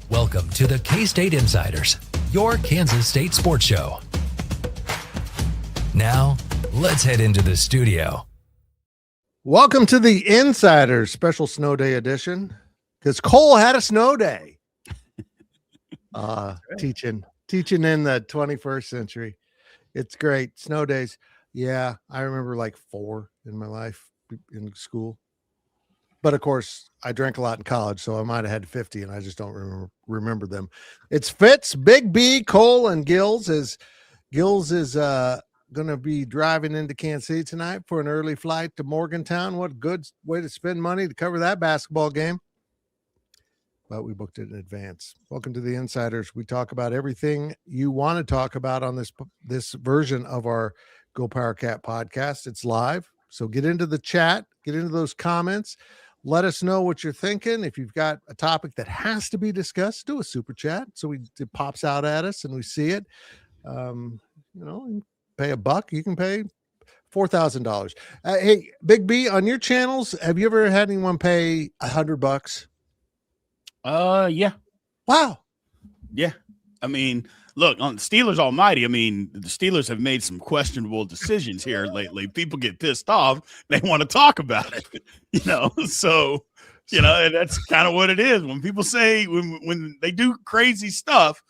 Welcome to the K-State Insiders, your Kansas State sports show. Now, let's head into the studio. Welcome to the Insiders special snow day edition, because Cole had a snow day. Teaching in the 21st century. It's great. Snow days. Yeah, I remember like 4 in my life in school. But of course, I drank a lot in college, so I might have had 50, and I just don't remember them. It's Fitz, Big B, Cole, and Gills. Gills is going to be driving into Kansas City tonight for an early flight to Morgantown. What a good way to spend money to cover that basketball game. But we booked it in advance. Welcome to the Insiders. We talk about everything you want to talk about on this version of our GoPowercat podcast. It's live, so get into the chat, get into those comments. Let us know what you're thinking. If you've got a topic that has to be discussed, do a super chat so it pops out at us and we see it. You pay $1, you can pay $4,000. Hey, Big B, on your channels, have you ever had anyone pay $100? Yeah. Wow. Yeah. I mean, look, on Steelers Almighty, I mean, the Steelers have made some questionable decisions here lately. People get pissed off. They want to talk about it, So, and that's kind of what it is. When people say, when they do crazy stuff,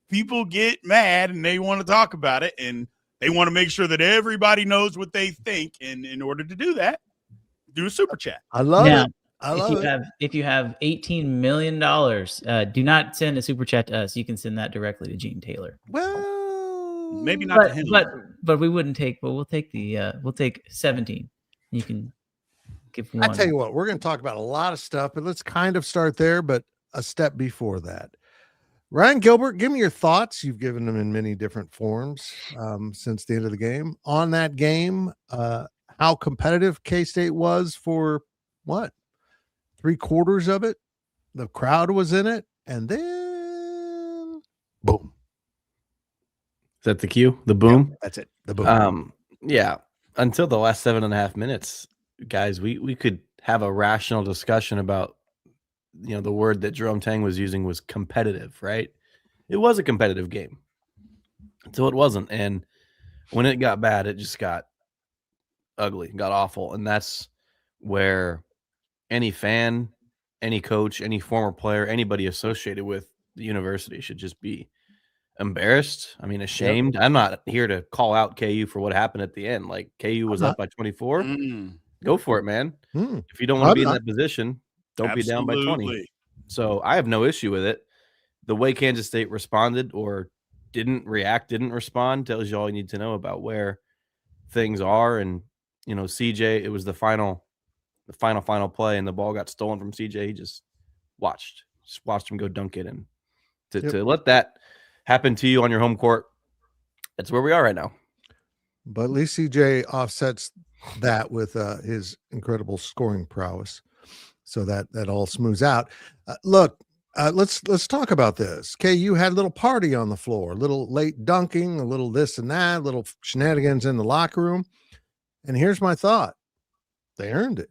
people get mad and they want to talk about it. And they want to make sure that everybody knows what they think. And in order to do that, do a super chat. I love it. If you have $18 million, do not send a super chat to us. You can send that directly to Gene Taylor. Well, maybe not to him. But we wouldn't take. But we'll take 17. You can give one. I tell you what, we're going to talk about a lot of stuff, but let's kind of start there. But a step before that, Ryan Gilbert, give me your thoughts. You've given them in many different forms since the end of the game. On that game, how competitive K-State was for what? 3/4 of it. The crowd was in it, and then boom. Is that the cue? The boom? Yeah, that's it. The boom. Yeah. Until the last 7.5 minutes, guys, we could have a rational discussion about, the word that Jerome Tang was using was competitive, right? It was a competitive game until it wasn't. And when it got bad, it just got ugly, got awful. And that's where any fan, any coach, any former player, anybody associated with the university should just be embarrassed. I mean, ashamed. Yep. I'm not here to call out KU for what happened at the end. Like, KU was up by 24. Go for it, man. If you don't want to be in that position, don't be down by 20. So I have no issue with it. The way Kansas State responded or didn't respond tells you all you need to know about where things are. And, CJ, it was the final play, and the ball got stolen from CJ. He just watched him go dunk it. And to let that happen to you on your home court, that's where we are right now. But at least CJ offsets that with his incredible scoring prowess, so that all smooths out. Let's talk about this. KU had a little party on the floor, a little late dunking, a little this and that, a little shenanigans in the locker room. And here's my thought: they earned it.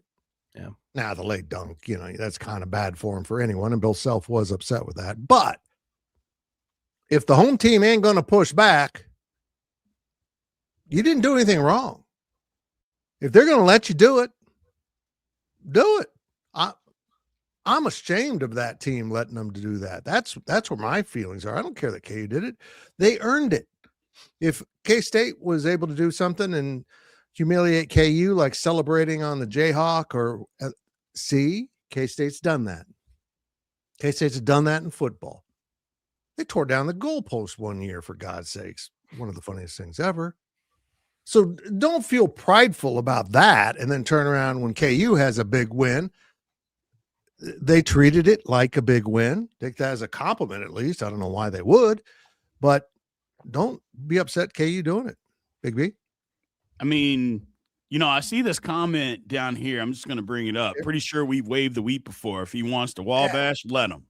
Yeah. Now the late dunk, that's kind of bad form for anyone, and Bill Self was upset with that. But if the home team ain't going to push back, you didn't do anything wrong. If they're going to let you do it, do it. I'm ashamed of that team letting them do that. That's where my feelings are. I don't care that KU did it. They earned it. If K-State was able to do something and humiliate KU, like celebrating on the Jayhawk or K-State's done that. K-State's done that in football. They tore down the goalpost one year, for God's sakes. One of the funniest things ever. So don't feel prideful about that and then turn around when KU has a big win. They treated it like a big win. Take that as a compliment, at least. I don't know why they would, but don't be upset KU doing it. Big B. I mean, I see this comment down here. I'm just going to bring it up. Pretty sure we've waved the wheat before. If he wants to Wabash, let him.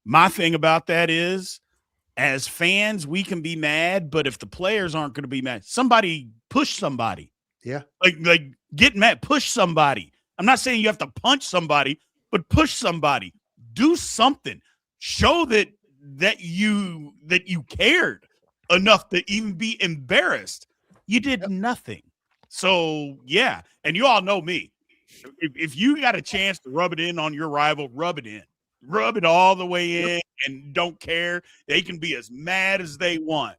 My thing about that is, as fans, we can be mad, but if the players aren't going to be mad, somebody push somebody. Yeah. Like get mad, push somebody. I'm not saying you have to punch somebody, but push somebody. Do something. show that you cared enough to even be embarrassed. You did nothing. So yeah, and you all know me. If you got a chance to rub it in on your rival, rub it in. Rub it all the way in and don't care. They can be as mad as they want.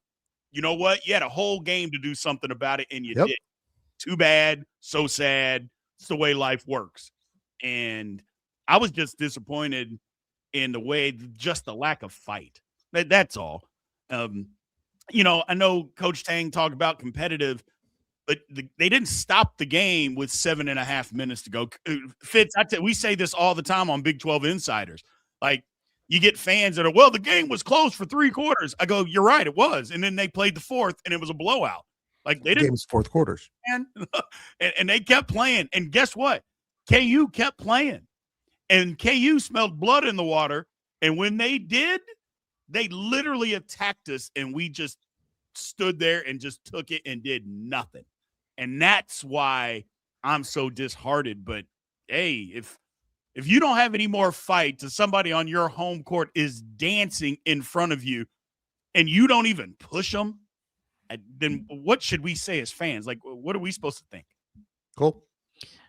You know what? You had a whole game to do something about it, and you did. Too bad. So sad. It's the way life works. And I was just disappointed in the way, just the lack of fight. That's all. You know, I know Coach Tang talked about competitive, but they didn't stop the game with 7.5 minutes to go. Fitz, we say this all the time on Big 12 Insiders. Like, you get fans that are, well, the game was close for 3 quarters. I go, you're right, it was. And then they played the fourth, and it was a blowout. Like, they didn't. Game's fourth quarters. and they kept playing. And guess what? KU kept playing. And KU smelled blood in the water. And when they did, they literally attacked us, and we just stood there and just took it and did nothing. And that's why I'm so disheartened. But, hey, if you don't have any more fight to somebody on your home court is dancing in front of you and you don't even push them, then what should we say as fans? Like, what are we supposed to think? Cool.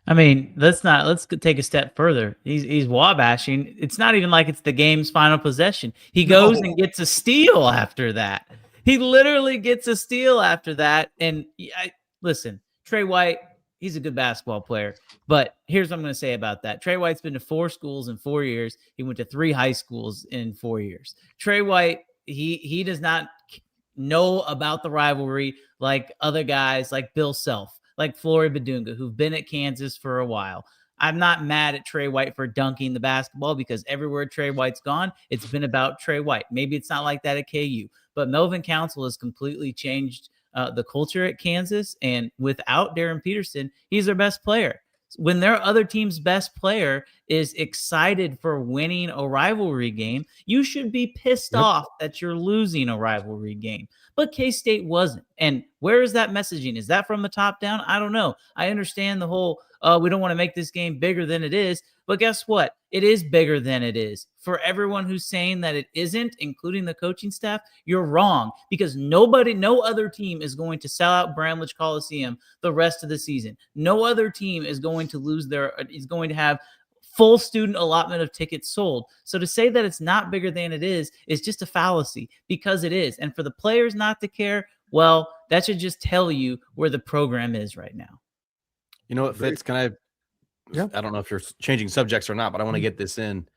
I mean, let's take a step further. He's wabashing. It's not even like it's the game's final possession. He goes and gets a steal after that. He literally gets a steal after that. And listen, Trey White, he's a good basketball player. But here's what I'm going to say about that. Trey White's been to 4 schools in 4 years. He went to 3 high schools in 4 years. Trey White, he does not know about the rivalry like other guys like Bill Self, like Flory Badunga, who've been at Kansas for a while. I'm not mad at Trey White for dunking the basketball because everywhere Trey White's gone, it's been about Trey White. Maybe it's not like that at KU, but Melvin Council has completely changed the culture at Kansas. And without Darren Peterson, he's their best player. When their other team's best player is excited for winning a rivalry game, you should be pissed off that you're losing a rivalry game. But K-State wasn't. And where is that messaging? Is that from the top down? I don't know. I understand the whole, we don't want to make this game bigger than it is. But guess what? It is bigger than it is. For everyone who's saying that it isn't, including the coaching staff, you're wrong. Because no other team is going to sell out Bramlage Coliseum the rest of the season. No other team is going to have full student allotment of tickets sold. So to say that it's not bigger than it is just a fallacy, because it is. And for the players not to care, well, that should just tell you where the program is right now. You know what, Fitz, I don't know if you're changing subjects or not, but I want to get this in.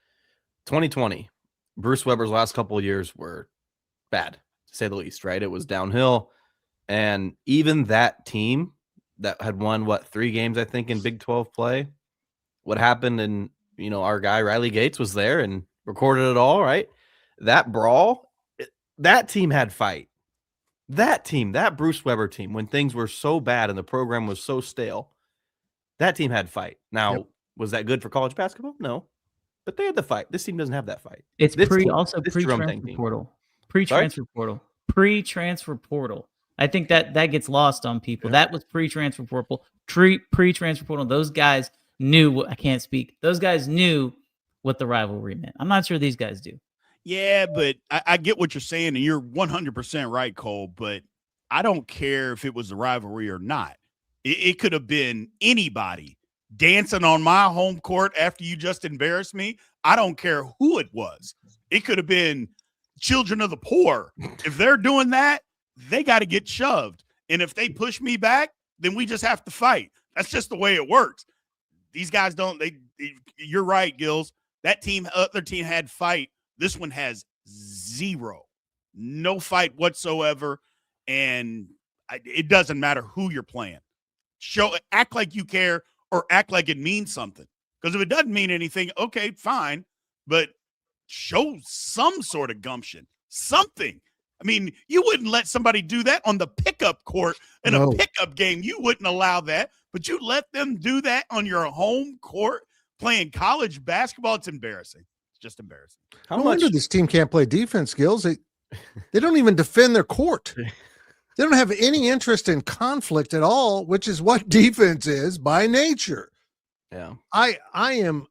2020, Bruce Weber's last couple of years were bad, to say the least, right? It was downhill. And even that team that had won, 3 games, I think, in Big 12 play, what happened, and our guy Riley Gates was there and recorded it all, right? That brawl, that team had fight. That team, that Bruce Weber team, when things were so bad and the program was so stale, that team had fight. Now, was that good for college basketball? No, but they had the fight. This team doesn't have that fight. It's pre-transfer portal. Pre-transfer portal. I think that gets lost on people. That was pre-transfer portal. Pre-transfer portal. Those guys knew. I can't speak. Those guys knew what the rivalry meant. I'm not sure these guys do. Yeah, but I get what you're saying, and you're 100% right, Cole. But I don't care if it was the rivalry or not. It could have been anybody dancing on my home court after you just embarrassed me. I don't care who it was. It could have been children of the poor. If they're doing that, they got to get shoved. And if they push me back, then we just have to fight. That's just the way it works. These guys don't. You're right, Gills. That other team had fight. This one has 0. No fight whatsoever. And it doesn't matter who you're playing. Act like you care or act like it means something. Because if it doesn't mean anything, okay, fine. But show some sort of gumption, something. I mean, you wouldn't let somebody do that on the pickup court in a pickup game. You wouldn't allow that. But you let them do that on your home court playing college basketball. It's embarrassing. It's just embarrassing. No wonder this team can't play defense, Gills. They don't even defend their court. They don't have any interest in conflict at all, which is what defense is by nature. Yeah. I'm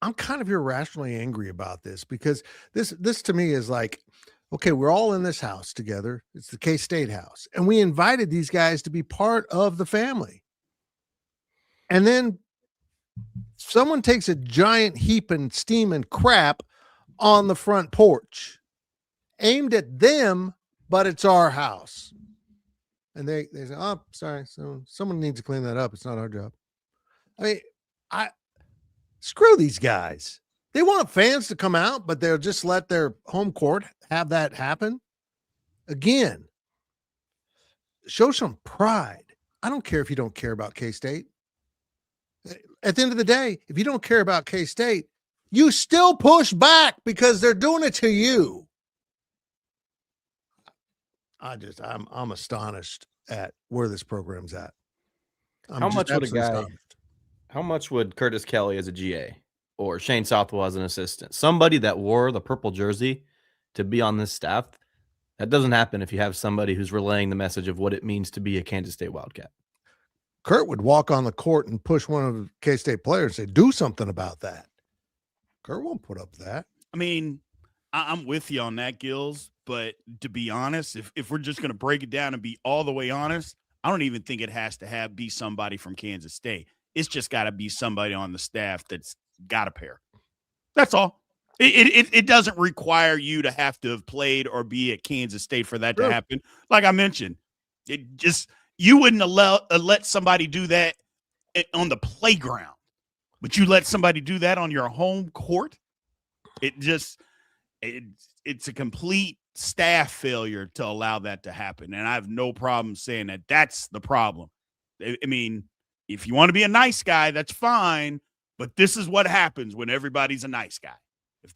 I'm kind of irrationally angry about this because this to me is like, okay, we're all in this house together. It's the K-State house. And we invited these guys to be part of the family. And then someone takes a giant heap and steam and crap on the front porch aimed at them, but it's our house. And they say, oh, sorry. So someone needs to clean that up. It's not our job. I mean, screw these guys. They want fans to come out, but they'll just let their home court have that happen. Again, show some pride. I don't care if you don't care about K-State. At the end of the day, if you don't care about K-State, you still push back because they're doing it to you. I'm astonished at where this program's at. How much would Curtis Kelly as a GA or Shane Southwell as an assistant, somebody that wore the purple jersey, to be on this staff? That doesn't happen if you have somebody who's relaying the message of what it means to be a Kansas State Wildcat. Kurt would walk on the court and push one of the K-State players and say, do something about that. Kurt won't put up with that. I mean, I'm with you on that, Gills. But to be honest, if we're just going to break it down and be all the way honest, I don't even think it has to be somebody from Kansas State. It's just got to be somebody on the staff that's got a pair. That's all. It doesn't require you to have to have played or be at Kansas State for that to happen. Like I mentioned, you wouldn't let somebody do that on the playground, but you let somebody do that on your home court. It's a complete staff failure to allow that to happen. And I have no problem saying that that's the problem. I mean, if you want to be a nice guy, that's fine. But this is what happens when everybody's a nice guy.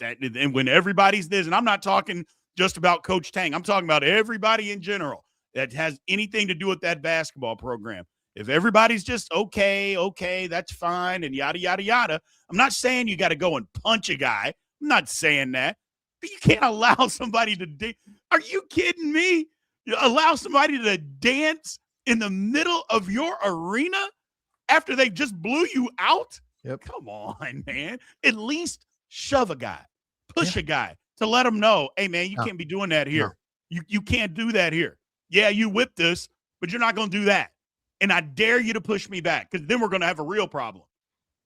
And when everybody's this, and I'm not talking just about Coach Tang, I'm talking about everybody in general that has anything to do with that basketball program. If everybody's just okay, that's fine, and yada, yada, yada. I'm not saying you got to go and punch a guy. I'm not saying that. But you can't allow somebody to Are you kidding me? You allow somebody to dance in the middle of your arena after they just blew you out? Yep. Come on, man. At least shove a guy, push a guy to let him know, hey, man, you can't be doing that here. No. You can't do that here. Yeah, you whipped us, but you're not going to do that. And I dare you to push me back, because then we're going to have a real problem.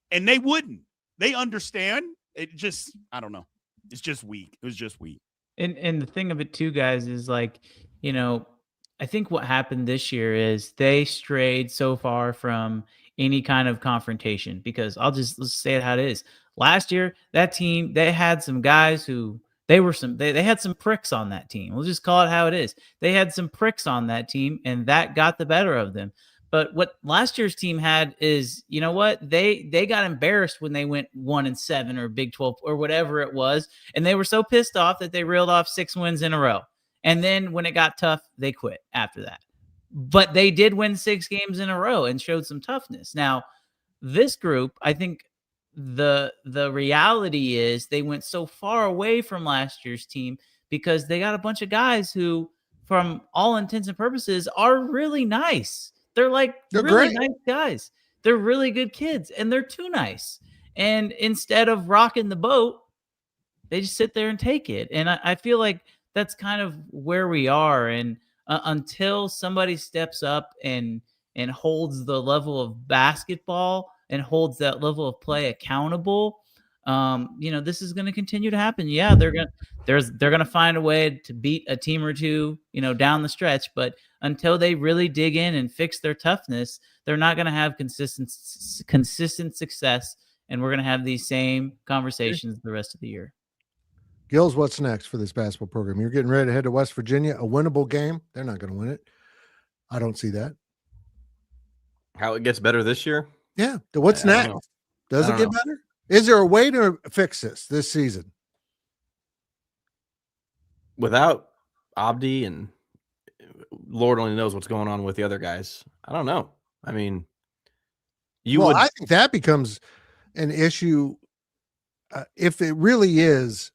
And they wouldn't. They understand. It just, I don't know. It's just weak. It was just weak. And the thing of it too, guys, is like, I think what happened this year is they strayed so far from any kind of confrontation, because let's say it how it is. Last year, that team, they had some guys who they had some pricks on that team. We'll just call it how it is. They had some pricks on that team, and that got the better of them. But what last year's team had is, you know what? They got embarrassed when they went 1-7 or Big 12 or whatever it was. And they were so pissed off that they reeled off 6 wins in a row. And then when it got tough, they quit after that. But they did win 6 games in a row and showed some toughness. Now, this group, I think the reality is they went so far away from last year's team because they got a bunch of guys who, from all intents and purposes, are really nice. They're really great. Nice guys. They're really good kids, and they're too nice. And instead of rocking the boat, they just sit there and take it. And I feel like that's kind of where we are. And until somebody steps up and holds the level of basketball and holds that level of play accountable, this is going to continue to happen. Yeah, they're going to find a way to beat a team or two, down the stretch. But until they really dig in and fix their toughness, they're not going to have consistent success. And we're going to have these same conversations the rest of the year. Gills, what's next for this basketball program? You're getting ready to head to West Virginia, a winnable game. They're not going to win it. I don't see that. How it gets better this year? Yeah. What's next? Does it get better? Is there a way to fix this season? Without Abdi, and Lord only knows what's going on with the other guys. I don't know. I mean, I think that becomes an issue if it really is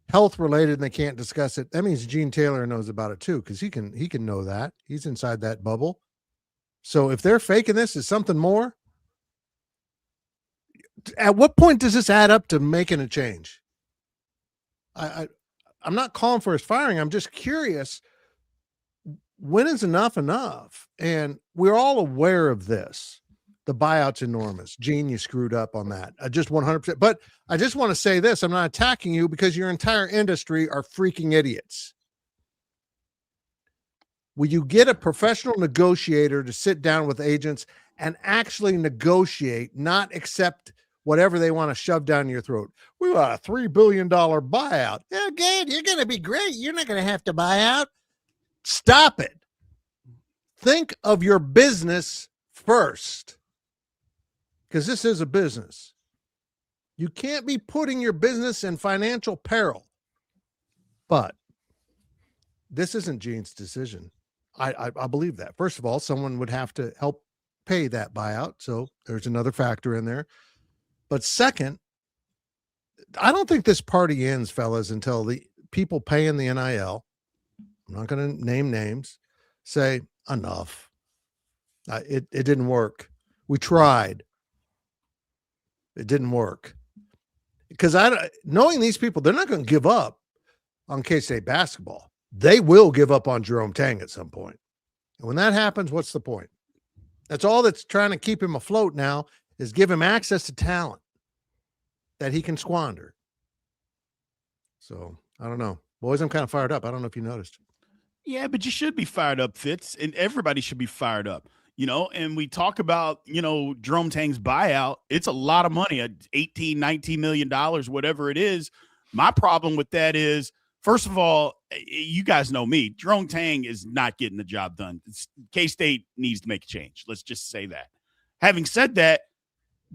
health related and they can't discuss it. That means Gene Taylor knows about it too, because he can know that. He's inside that bubble. So if they're faking this as something more, At what point does this add up to making a change? I'm not calling for his firing. I'm just curious. When is enough enough? And we're all aware of this. The buyout's enormous. Gene, you screwed up on that. Just 100%. But I just want to say this. I'm not attacking you because your entire industry are freaking idiots. Will you get a professional negotiator to sit down with agents and actually negotiate, not accept whatever they want to shove down your throat? We want a $3 billion buyout. Okay, you're going to be great. You're not going to have to buy out. Stop it. Think of your business first, because this is a business. You can't be putting your business in financial peril. But this isn't Gene's decision. I believe that. First of all, someone would have to help pay that buyout. So there's another factor in there. But second, I don't think this party ends, fellas, until the people paying the NIL, I'm not going to name names, say enough. It didn't work. We tried. It didn't work. Because knowing these people, they're not going to give up on K-State basketball. They will give up on Jerome Tang at some point. And when that happens, what's the point? That's all that's trying to keep him afloat now, is give him access to talent that he can squander. So I don't know. Boys, I'm kind of fired up. I don't know if you noticed. Yeah, but you should be fired up, Fitz, and everybody should be fired up. And we talk about, Jerome Tang's buyout. It's a lot of money, $18, $19 million, whatever it is. My problem with that is, first of all, you guys know me. Jerome Tang is not getting the job done. K-State needs to make a change. Let's just say that. Having said that,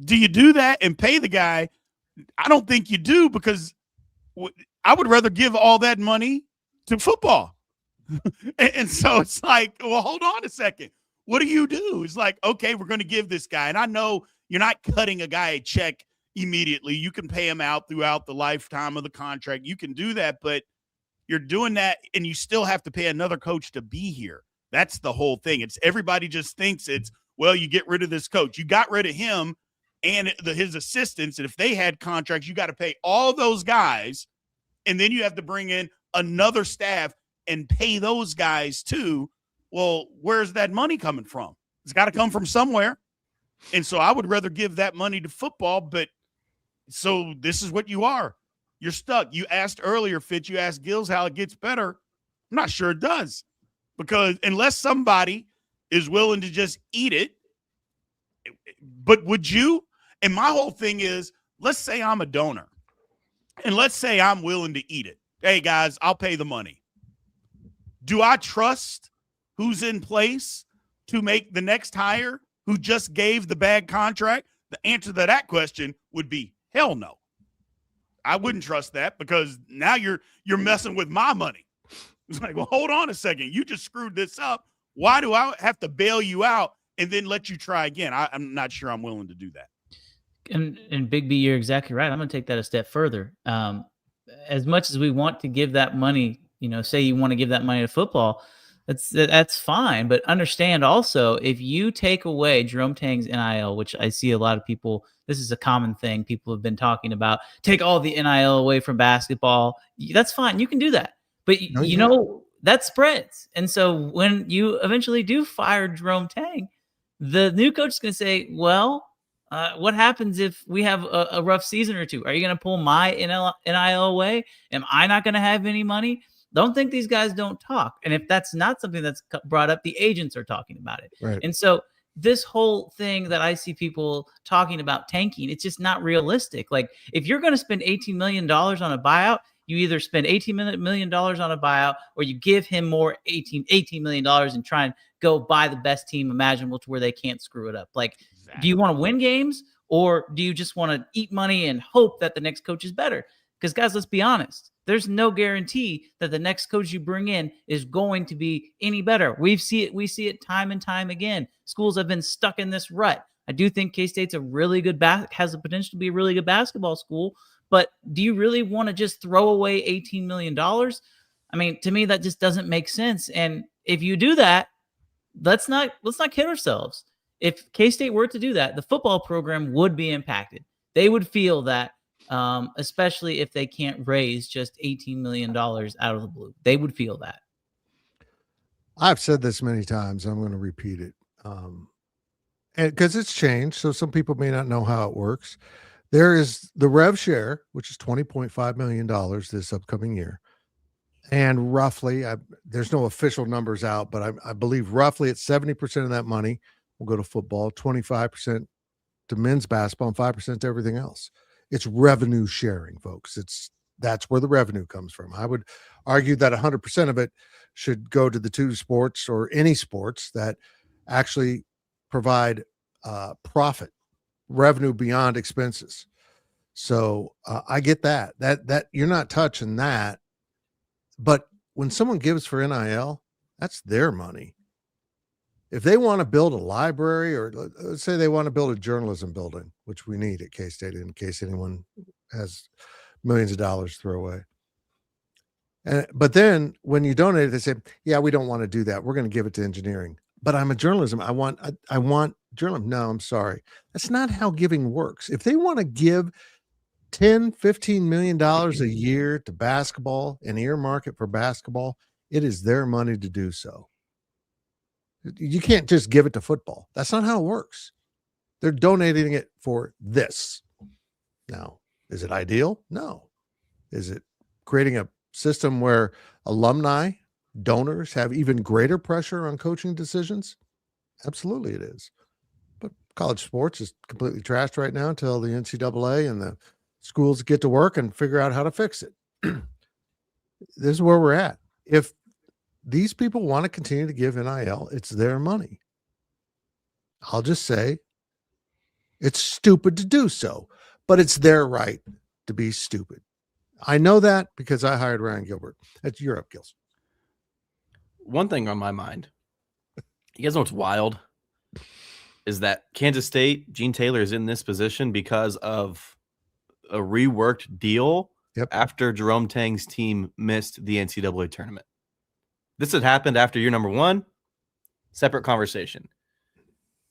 do you do that and pay the guy? I don't think you do, because I would rather give all that money to football. And so it's like, well, hold on a second. What do you do? It's like, okay, we're going to give this guy. And I know you're not cutting a guy a check immediately. You can pay him out throughout the lifetime of the contract. You can do that, but you're doing that and you still have to pay another coach to be here. That's the whole thing. It's everybody just thinks it's, well, you get rid of this coach. You got rid of him and his assistants. And if they had contracts, you got to pay all those guys. And then you have to bring in another staff and pay those guys too. Well, where's that money coming from? It's got to come from somewhere. And so I would rather give that money to football, but so this is what you are. You're stuck. You asked earlier, Fitz, you asked Gills how it gets better. I'm not sure it does, because unless somebody is willing to just eat it, but would you? And my whole thing is, let's say I'm a donor and let's say I'm willing to eat it. Hey guys, I'll pay the money. Do I trust who's in place to make the next hire who just gave the bad contract? The answer to that question would be hell no. I wouldn't trust that, because now you're messing with my money. It's like, well, hold on a second. You just screwed this up. Why do I have to bail you out and then let you try again? I'm not sure I'm willing to do that. And Big B, you're exactly right. I'm going to take that a step further. As much as we want to give that money, say you want to give that money to football, that's fine. But understand also, if you take away Jerome Tang's NIL, which I see a lot of people, this is a common thing people have been talking about, take all the NIL away from basketball. That's fine. You can do that. But that spreads. And so when you eventually do fire Jerome Tang, the new coach is going to say, well, what happens if we have a rough season or two? Are you going to pull my NIL away? Am I not going to have any money? Don't think these guys don't talk. And if that's not something that's brought up, the agents are talking about it. Right. And so this whole thing that I see people talking about tanking, it's just not realistic. Like, if you're going to spend $18 million on a buyout, you either spend $18 million on a buyout, or you give him more $18 million and try and go buy the best team imaginable to where they can't screw it up. Like, do you want to win games, or do you just want to eat money and hope that the next coach is better? Because, guys, let's be honest. There's no guarantee that the next coach you bring in is going to be any better. We see it time and time again. Schools have been stuck in this rut. I do think K-State's a really good has the potential to be a really good basketball school, but do you really want to just throw away $18 million? I mean, to me, that just doesn't make sense. And if you do that, let's not kid ourselves. If K-State were to do that, the football program would be impacted. They would feel that, especially if they can't raise just $18 million out of the blue. They would feel that. I've said this many times. I'm going to repeat it. And because it's changed, so some people may not know how it works. There is the rev share, which is $20.5 million this upcoming year. And roughly, there's no official numbers out, but I believe roughly it's 70% of that money will go to football, 25% to men's basketball, and 5% to everything else. It's revenue sharing, folks. That's where the revenue comes from. I would argue that 100% of it should go to the two sports or any sports that actually provide profit, revenue beyond expenses. So I get that you're not touching that. But when someone gives for NIL, that's their money. If they want to build a library, or let's say they want to build a journalism building, which we need at K-State in case anyone has millions of dollars to throw away. But then when you donate it, they say, yeah, we don't want to do that. We're going to give it to engineering. But I'm a journalism. I want journalism. No, I'm sorry. That's not how giving works. If they want to give $10, $15 million a year to basketball and earmark it for basketball, it is their money to do so. You can't just give it to football. That's not how it works. They're donating it for this. Now, is it ideal? No. Is it creating a system where alumni, donors have even greater pressure on coaching decisions? Absolutely it is. But college sports is completely trashed right now until the NCAA and the schools get to work and figure out how to fix it. This is where we're at. If these people want to continue to give NIL, it's their money. I'll just say it's stupid to do so, but it's their right to be stupid. I know that because I hired Ryan Gilbert. That's Europe, Gills. One thing on my mind, you guys know what's wild is that Kansas State, Gene Taylor is in this position because of a reworked deal after Jerome Tang's team missed the NCAA tournament. This had happened after year number one, separate conversation.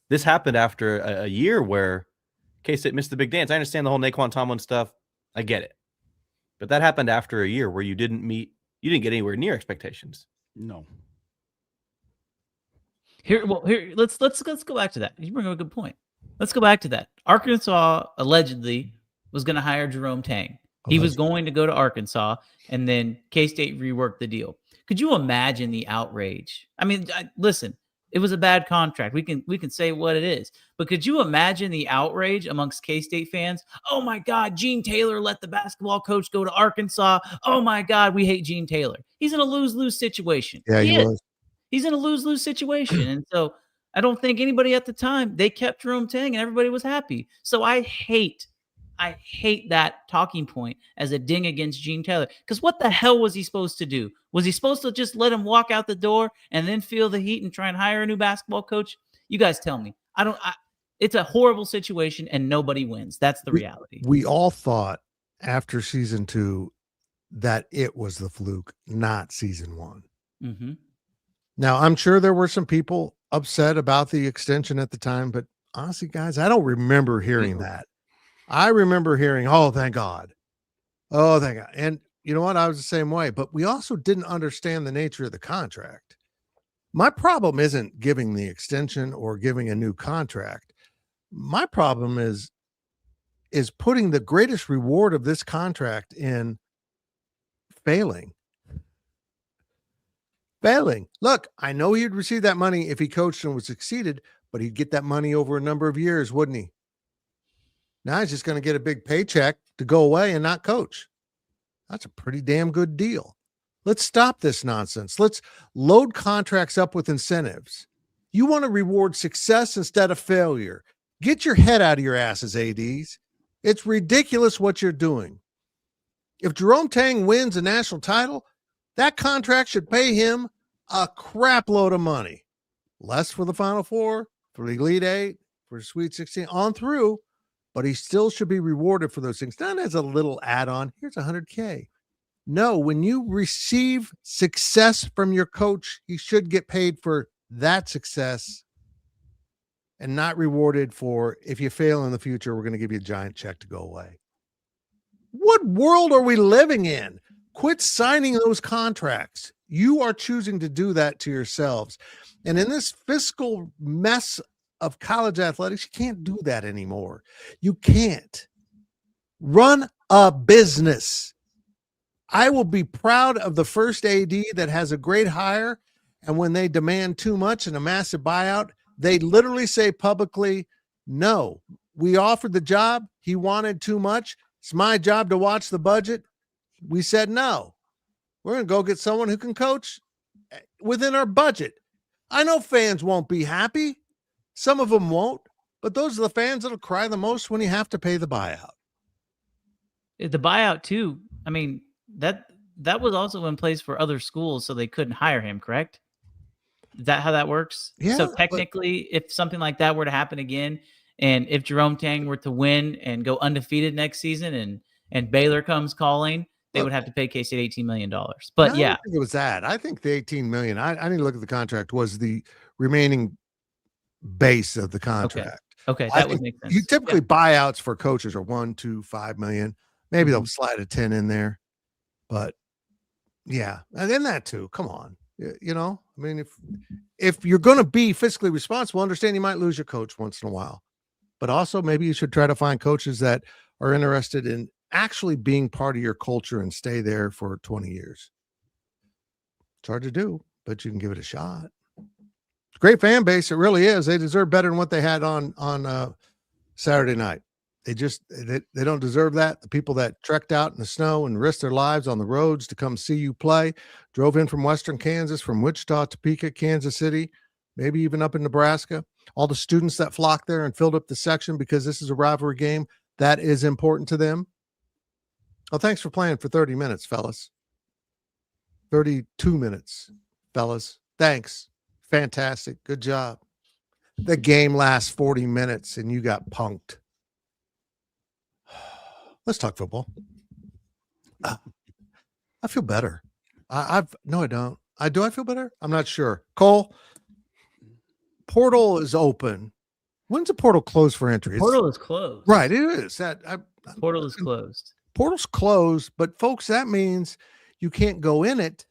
This happened after a year where K-State missed the big dance. I understand the whole Naquan Tomlin stuff. I get it. But that happened after a year where you didn't get anywhere near expectations. No. Here, let's go back to that. You bring up a good point. Let's go back to that. Arkansas allegedly was going to hire Jerome Tang. He was going to go to Arkansas, and then K-State reworked the deal. Could you imagine the outrage? I mean, listen, it was a bad contract. We can say what it is, but could you imagine the outrage amongst K-State fans? Oh my God, Gene Taylor let the basketball coach go to Arkansas. Oh my God, we hate Gene Taylor. He's in a lose-lose situation. Yeah, he was. He's in a lose-lose situation, and so I don't think anybody at the time, they kept Jerome Tang, and everybody was happy. So I hate that talking point as a ding against Gene Taylor. Because what the hell was he supposed to do? Was he supposed to just let him walk out the door and then feel the heat and try and hire a new basketball coach? You guys tell me. It's a horrible situation and nobody wins. That's the reality. We all thought after season 2 that it was the fluke, not season 1. Mm-hmm. Now, I'm sure there were some people upset about the extension at the time, but honestly, guys, I don't remember hearing that. I remember hearing, oh, thank God. Oh, thank God. And you know what? I was the same way, but we also didn't understand the nature of the contract. My problem isn't giving the extension or giving a new contract. My problem is putting the greatest reward of this contract in failing. Look, I know he'd receive that money if he coached and was succeeded, but he'd get that money over a number of years, wouldn't he? Now he's just going to get a big paycheck to go away and not coach. That's a pretty damn good deal. Let's stop this nonsense. Let's load contracts up with incentives. You want to reward success instead of failure. Get your head out of your asses, ADs. It's ridiculous what you're doing. If Jerome Tang wins a national title, that contract should pay him a crap load of money. Less for the Final Four, for the Elite Eight, for Sweet 16, on through. But he still should be rewarded for those things. Not as a little add-on. Here's $100K. No, when you receive success from your coach, he should get paid for that success and not rewarded for, if you fail in the future, we're going to give you a giant check to go away. What world are we living in? Quit signing those contracts. You are choosing to do that to yourselves. And in this fiscal mess of college athletics, you can't do that anymore. You can't. Run a business. I will be proud of the first AD that has a great hire, and when they demand too much and a massive buyout, they literally say publicly, no, we offered the job. He wanted too much. It's my job to watch the budget. We said no. We're going to go get someone who can coach within our budget. I know fans won't be happy. Some of them won't, but those are the fans that'll cry the most when you have to pay the buyout. The buyout too. I mean, that was also in place for other schools, so they couldn't hire him, correct? Is that how that works? Yeah. So technically, if something like that were to happen again, and if Jerome Tang were to win and go undefeated next season, and Baylor comes calling, they would have to pay K-State $18 million. But I yeah, don't think it was that. I think the $18 million, I need to look at the contract, was the remaining base of the contract. Okay, that would make sense. You typically buyouts for coaches are 1, 2, 5 million. Maybe they'll slide a 10 in there, but yeah, and then that too. Come on, you know. I mean, if you're going to be fiscally responsible, understand you might lose your coach once in a while, but also maybe you should try to find coaches that are interested in actually being part of your culture and stay there for 20 years. It's hard to do, but you can give it a shot. Great fan base. It really is. They deserve better than what they had on Saturday night. They don't deserve that. The people that trekked out in the snow and risked their lives on the roads to come see you play, drove in from Western Kansas, from Wichita, Topeka, Kansas City, maybe even up in Nebraska. All the students that flocked there and filled up the section because this is a rivalry game that is important to them. Well, thanks for playing for 30 minutes, fellas. 32 minutes, fellas. Thanks. Fantastic. Good job. The game lasts 40 minutes and you got punked. Let's talk football. I feel better. No, I don't. Do I feel better? I'm not sure. Cole, portal is open. When's the portal closed for entry? Portal is closed. Right, it is. Portal is closed. Portal's closed, but folks, that means you can't go in it,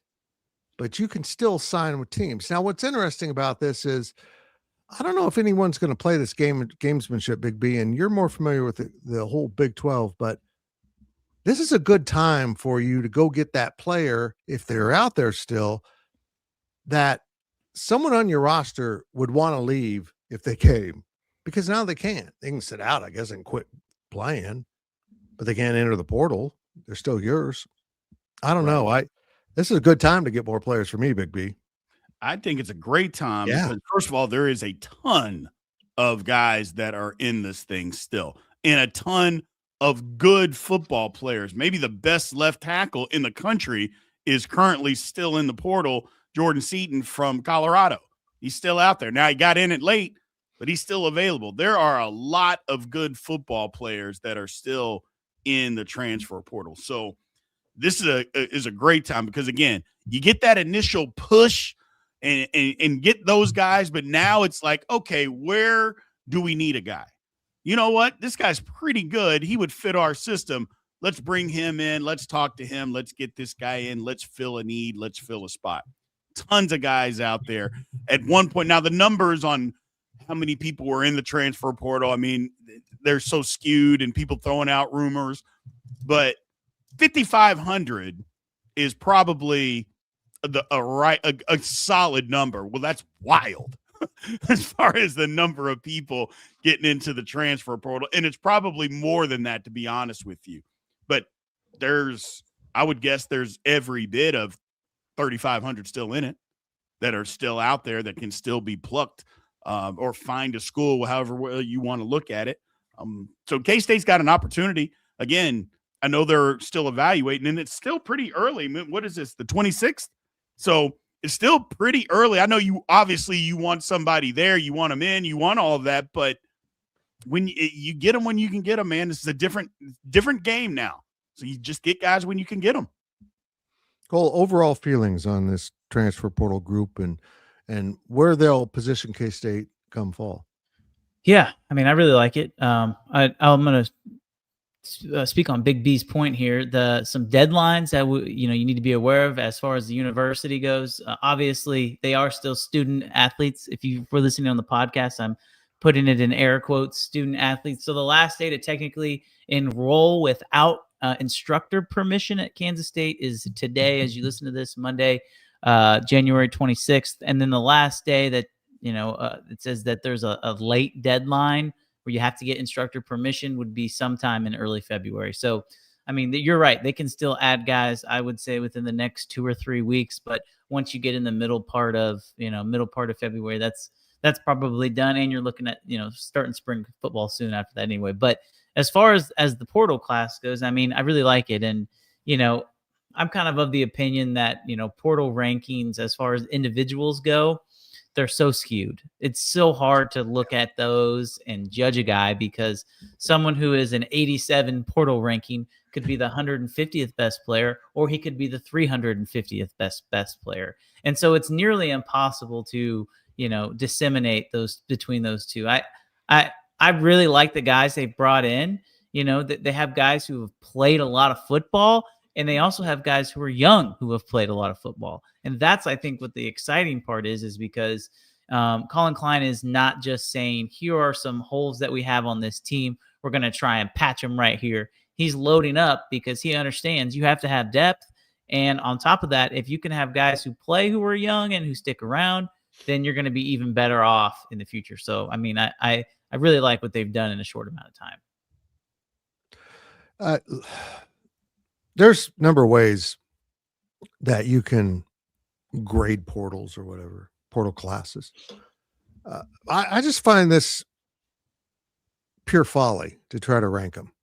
but you can still sign with teams. Now, what's interesting about this is I don't know if anyone's going to play this gamesmanship, Big B, and you're more familiar with the whole Big 12, but this is a good time for you to go get that player, if they're out there still, that someone on your roster would want to leave if they came, because now they can't. They can sit out, I guess, and quit playing, but they can't enter the portal. They're still yours. I don't know. This is a good time to get more players for me, Big B. I think it's a great time. Yeah. Because first of all, there is a ton of guys that are in this thing still, and a ton of good football players. Maybe the best left tackle in the country is currently still in the portal, Jordan Seaton from Colorado. He's still out there. Now, he got in it late, but he's still available. There are a lot of good football players that are still in the transfer portal. So this is a great time because, again, you get that initial push and get those guys, but now it's like, okay, where do we need a guy? You know what? This guy's pretty good. He would fit our system. Let's bring him in. Let's talk to him. Let's get this guy in. Let's fill a need. Let's fill a spot. Tons of guys out there at one point. Now, the numbers on how many people were in the transfer portal, I mean, they're so skewed and people throwing out rumors, but 5,500 is probably a solid number. Well, that's wild as far as the number of people getting into the transfer portal. And it's probably more than that, to be honest with you. But I would guess there's every bit of 3,500 still in it that are still out there that can still be plucked or find a school, however you want to look at it. So K-State's got an opportunity. Again, I know they're still evaluating, and it's still pretty early. I mean, what is this, the 26th? So it's still pretty early. I know you want somebody there. You want them in. You want all of that. But when you get them when you can get them, man, this is a different game now. So you just get guys when you can get them. Cole, overall feelings on this transfer portal group and where they'll position K-State come fall. Yeah, I mean, I really like it. I'm going to speak on Big B's point here. Some deadlines that you need to be aware of as far as the university goes. Obviously, they are still student athletes. If you were listening on the podcast, I'm putting it in air quotes, student athletes. So the last day to technically enroll without instructor permission at Kansas State is today, as you listen to this, Monday, January 26th, and then the last day that it says that there's a late deadline where you have to get instructor permission would be sometime in early February. So, I mean, you're right. They can still add guys, I would say, within the next 2 or 3 weeks. But once you get in the middle part of February, that's probably done. And you're looking at, starting spring football soon after that anyway. But as far as the portal class goes, I mean, I really like it. And, I'm kind of the opinion that, portal rankings as far as individuals go, they're so skewed. It's so hard to look at those and judge a guy because someone who is an 87 portal ranking could be the 150th best player, or he could be the 350th best player. And so it's nearly impossible to, disseminate those between those two. I really like the guys they've brought in, that they have guys who have played a lot of football, and they also have guys who are young who have played a lot of football. And that's, I think, what the exciting part is because Collin Klein is not just saying, here are some holes that we have on this team. We're going to try and patch them right here. He's loading up because he understands you have to have depth. And on top of that, if you can have guys who play who are young and who stick around, then you're going to be even better off in the future. So, I mean, I really like what they've done in a short amount of time. There's a number of ways that you can grade portals or whatever, portal classes. I just find this pure folly to try to rank them,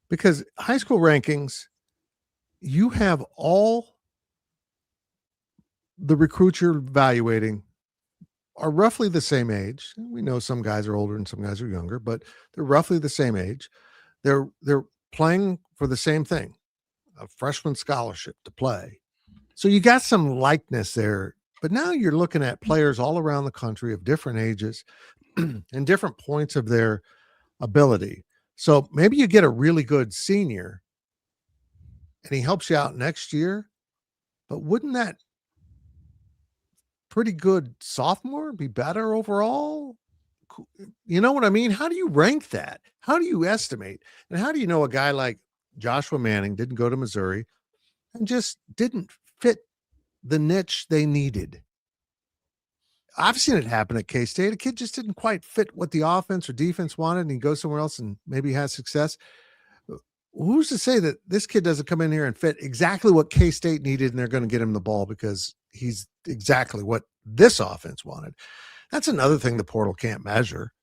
because high school rankings, you have all the recruits you're evaluating are roughly the same age. We know some guys are older and some guys are younger, but they're roughly the same age. They're playing for the same thing, a freshman scholarship to play. So you got some likeness there, but now you're looking at players all around the country of different ages and different points of their ability. So maybe you get a really good senior and he helps you out next year, but wouldn't that pretty good sophomore be better overall? You know what I mean? How do you rank that? How do you estimate? And how do you know a guy like Joshua Manning didn't go to Missouri and just didn't fit the niche they needed? I've seen it happen at K-State. A kid just didn't quite fit what the offense or defense wanted, and he goes somewhere else and maybe has success. Who's to say that this kid doesn't come in here and fit exactly what K-State needed, and they're going to get him the ball because he's exactly what this offense wanted? That's another thing the portal can't measure.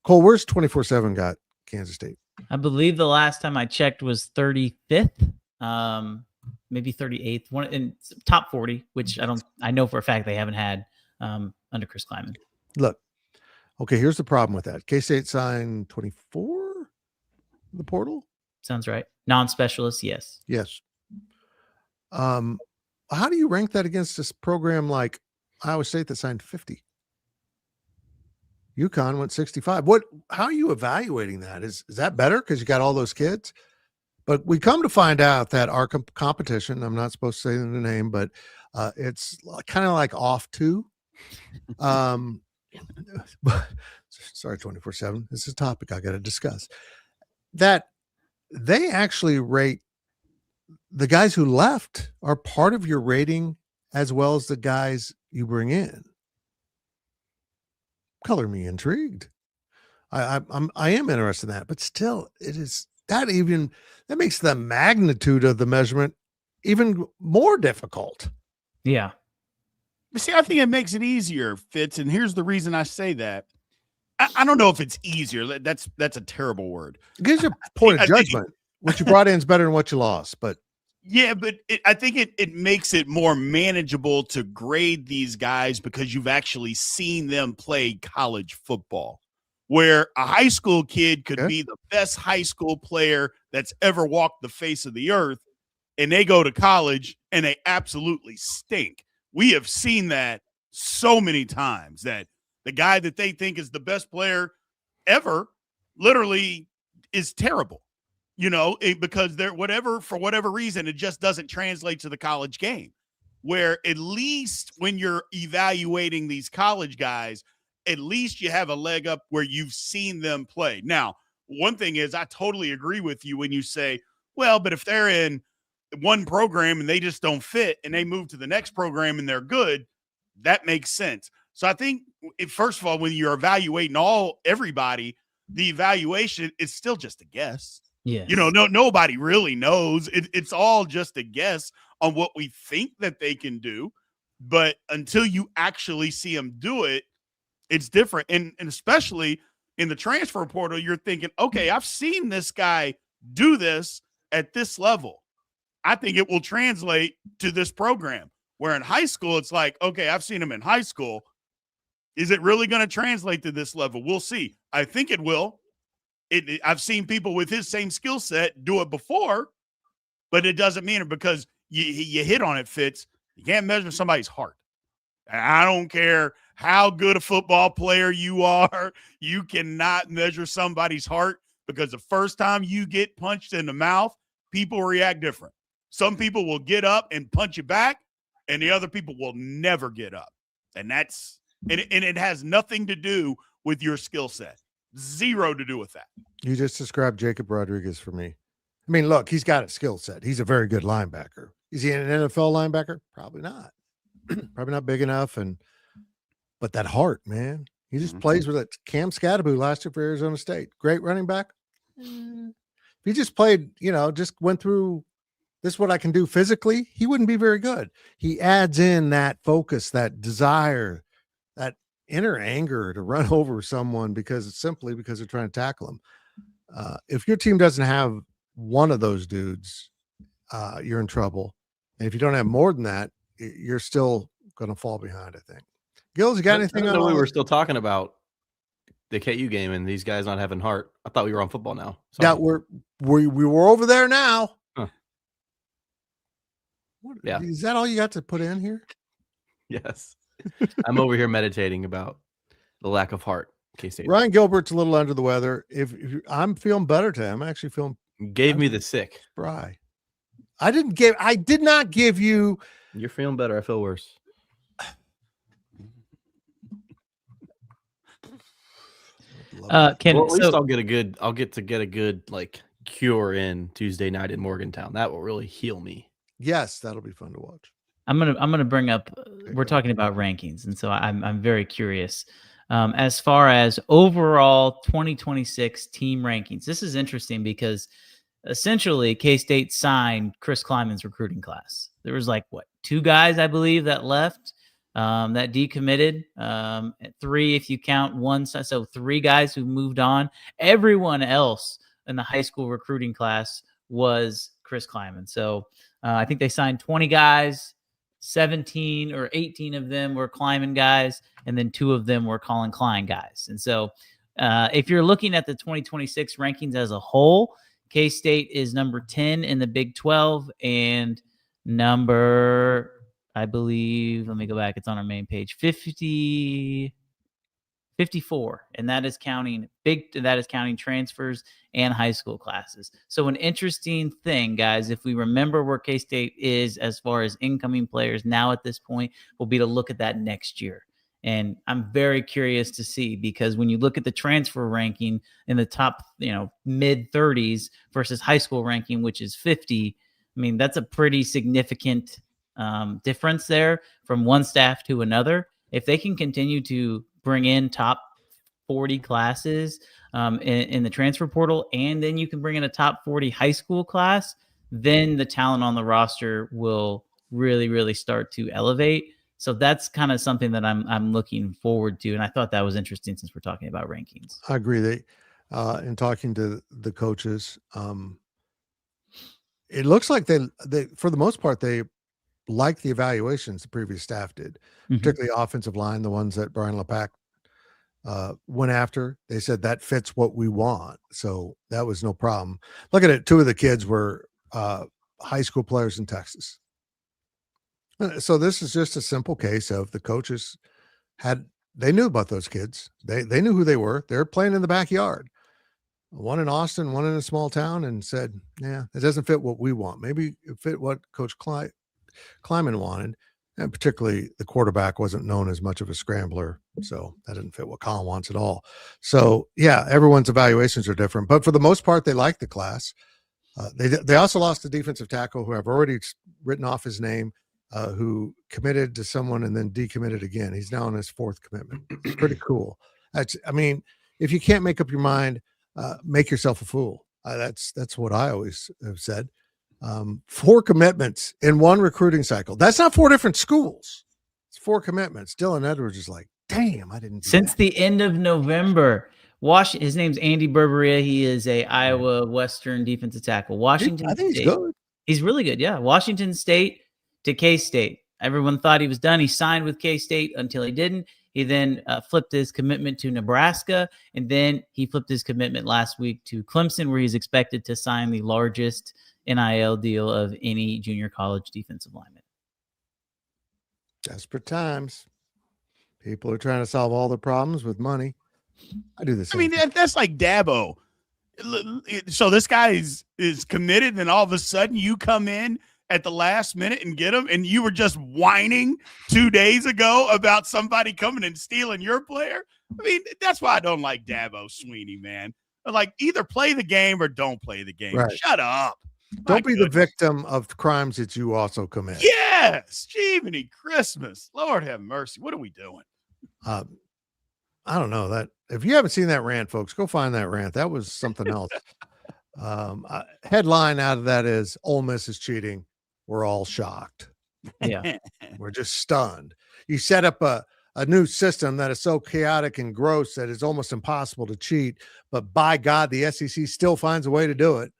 Cole, where's 24/7 got Kansas State? I believe the last time I checked was 35th, maybe 38th, one in top 40, which I know for a fact they haven't had under Chris Kleiman. Look, okay, here's the problem with that. K-State signed 24 the portal. Sounds right. Non-specialist, yes. Yes. How do you rank that against this program like Iowa State that signed 50? UConn went 65. How are you evaluating that? Is that better because you got all those kids? But we come to find out that our competition, I'm not supposed to say the name, but it's kind of like off too. Sorry, 24/7. This is a topic I got to discuss. That they actually rate the guys who left are part of your rating as well as the guys you bring in. Color me intrigued. I am interested in that, but still, it is that makes the magnitude of the measurement even more difficult. Yeah. But see, I think it makes it easier, Fitz, and here's the reason I say that. I don't know if it's easier. That's a terrible word. It gives you a point of judgment. What you brought in is better than what you lost, but yeah, but I think it makes it more manageable to grade these guys because you've actually seen them play college football, where a high school kid could be the best high school player that's ever walked the face of the earth, and they go to college and they absolutely stink. We have seen that so many times that The guy that they think is the best player ever literally is terrible, because for whatever reason, it just doesn't translate to the college game, where at least when you're evaluating these college guys, at least you have a leg up where you've seen them play. Now, one thing is I totally agree with you when you say, well, but if they're in one program and they just don't fit and they move to the next program and they're good, that makes sense. So I think, first of all, when you're evaluating everybody, the evaluation is still just a guess. Yeah. Nobody really knows. It's all just a guess on what we think that they can do. But until you actually see them do it, it's different. And especially in the transfer portal, you're thinking, okay, I've seen this guy do this at this level. I think it will translate to this program. Where in high school, it's like, okay, I've seen him in high school. Is it really going to translate to this level? We'll see. I think it will. I've seen people with his same skill set do it before, but it doesn't mean it because you hit on it, Fitz. You can't measure somebody's heart. And I don't care how good a football player you are. You cannot measure somebody's heart because the first time you get punched in the mouth, people react different. Some people will get up and punch you back, and the other people will never get up. And it has nothing to do with your skill set. Zero to do with that. You just described Jacob Rodriguez for me. I mean, look, he's got a skill set. He's a very good linebacker. Is he an NFL linebacker? Probably not. Probably not big enough. But that heart, man, he just plays with it. Cam Scatterbo last year for Arizona State. Great running back. If he just played, just went through this is what I can do physically, he wouldn't be very good. He adds in that focus, that desire, that inner anger to run over someone because they're trying to tackle him. If your team doesn't have one of those dudes, you're in trouble. And if you don't have more than that, you're still going to fall behind, I think. Gills, you got anything on? We were still talking about the KU game and these guys not having heart. I thought we were on football now. Yeah, we were over there now. Huh. Yeah. Is that all you got to put in here? Yes. I'm over here meditating about the lack of heart. K-State. Ryan Gilbert's a little under the weather. If I'm feeling better today, I'm actually feeling. Gave me the sick. Spry. I did not give you. You're feeling better. I feel worse. At least I'll get to get a good cure in Tuesday night in Morgantown. That will really heal me. Yes, that'll be fun to watch. I'm gonna bring up. We're talking about rankings, and so I'm very curious. As far as overall 2026 team rankings, this is interesting because essentially K-State signed Chris Kleinman's recruiting class. There was 2 guys, I believe, that left, that decommitted, 3 if you count one. So 3 guys who moved on. Everyone else in the high school recruiting class was Chris Kleinman. So I think they signed 20 guys. 17 or 18 of them were Kleinman guys, and then 2 of them were Collin Klein guys. And so if you're looking at the 2026 rankings as a whole, K-State is number 10 in the Big 12 and number, I believe, let me go back. It's on our main page, 54, and that is counting transfers and high school classes. So an interesting thing, guys, if we remember where K-State is as far as incoming players now at this point, will be to look at that next year. And I'm very curious to see, because when you look at the transfer ranking in the top, mid 30s versus high school ranking, which is 50, I mean, that's a pretty significant difference there from one staff to another. If they can continue to bring in top 40 classes in the transfer portal, and then you can bring in a top 40 high school class, then the talent on the roster will really, really start to elevate. So that's kind of something that I'm looking forward to. And I thought that was interesting since we're talking about rankings. I agree. In talking to the coaches, it looks like they for the most part, they like the evaluations the previous staff did, particularly offensive line, the ones that Brian LePac went after. They said that fits what we want. So that was no problem. Look at it. 2 of the kids were high school players in Texas. So this is just a simple case of the coaches had they knew about those kids. They knew who they were. They're playing in the backyard. One in Austin, one in a small town, and said, yeah, it doesn't fit what we want. Maybe it fit what Coach Kleiman wanted. And particularly the quarterback wasn't known as much of a scrambler. So that didn't fit what Collin wants at all. So yeah, everyone's evaluations are different, but for the most part, they like the class. They also lost the defensive tackle who I've already written off his name, who committed to someone and then decommitted again. He's now on his 4th commitment. It's pretty cool. I mean, if you can't make up your mind, make yourself a fool. That's what I always have said. 4 commitments in one recruiting cycle. That's not 4 different schools. It's 4 commitments. Dylan Edwards is like, damn, I didn't do Since that. the end of November. His name's Andy Berberia. He is a Iowa Western defensive tackle. Washington I think State. he's good. He's really good. Yeah. Washington State to K-State. Everyone thought he was done. He signed with K-State until he didn't. He then flipped his commitment to Nebraska, and then he flipped his commitment last week to Clemson, where he's expected to sign the largest NIL deal of any junior college defensive lineman. Desperate times. People are trying to solve all their problems with money. I do the same. I mean, that's like Dabo. So this guy is committed, and all of a sudden you come in at the last minute and get him, and you were just whining 2 days ago about somebody coming and stealing your player. I mean, that's why I don't like Dabo Sweeney, man. Like, either play the game or don't play the game. Right. Shut up. Don't be the victim of crimes that you also commit. Yes. Jiminy Christmas. Lord have mercy. What are we doing? I don't know that. If you haven't seen that rant, folks, go find that rant. That was something else. Headline out of that is Ole Miss is cheating. We're all shocked. Yeah. We're just stunned. You set up a new system that is so chaotic and gross that it's almost impossible to cheat, but by God, the SEC still finds a way to do it.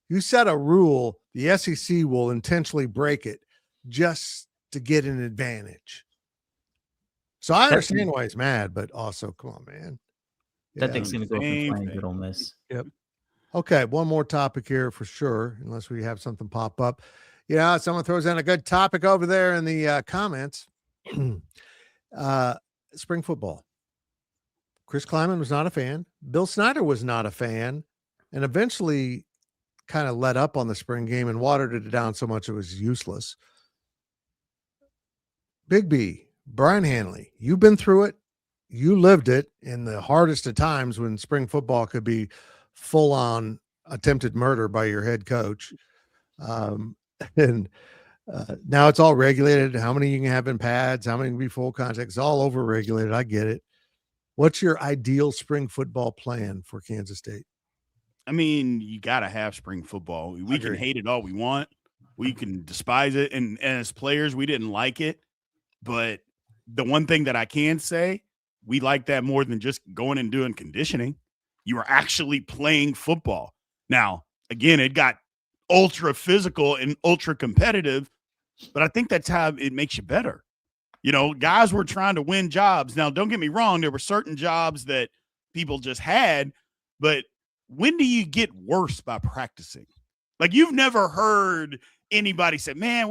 You set a rule, the SEC will intentionally break it just to get an advantage. So I understand why he's mad, but also, come on, man. That thing's going to go from playing good Ole Miss. Yep. Okay, one more topic here for sure, unless we have something pop up. Yeah, someone throws in a good topic over there in the comments. Spring football. Chris Kleiman was not a fan. Bill Snyder was not a fan, and eventually kind of let up on the spring game and watered it down so much it was useless. Big B, Brien Hanley, you've been through it. You lived it in the hardest of times when spring football could be full on attempted murder by your head coach. And now it's all regulated. How many you can have in pads, how many can be full contact. It's all over regulated. I get it. What's your ideal spring football plan for Kansas State? I mean, you got to have spring football. We can hate it all we want. We can despise it. And as players, we didn't like it. But the one thing that I can say, we like that more than just going and doing conditioning. You are actually playing football. Now, again, it got ultra physical and ultra competitive, but I think that's how it makes you better. You know, guys were trying to win jobs. Now, don't get me wrong. There were certain jobs that people just had, but when do you get worse by practicing? Like, you've never heard anybody say, man,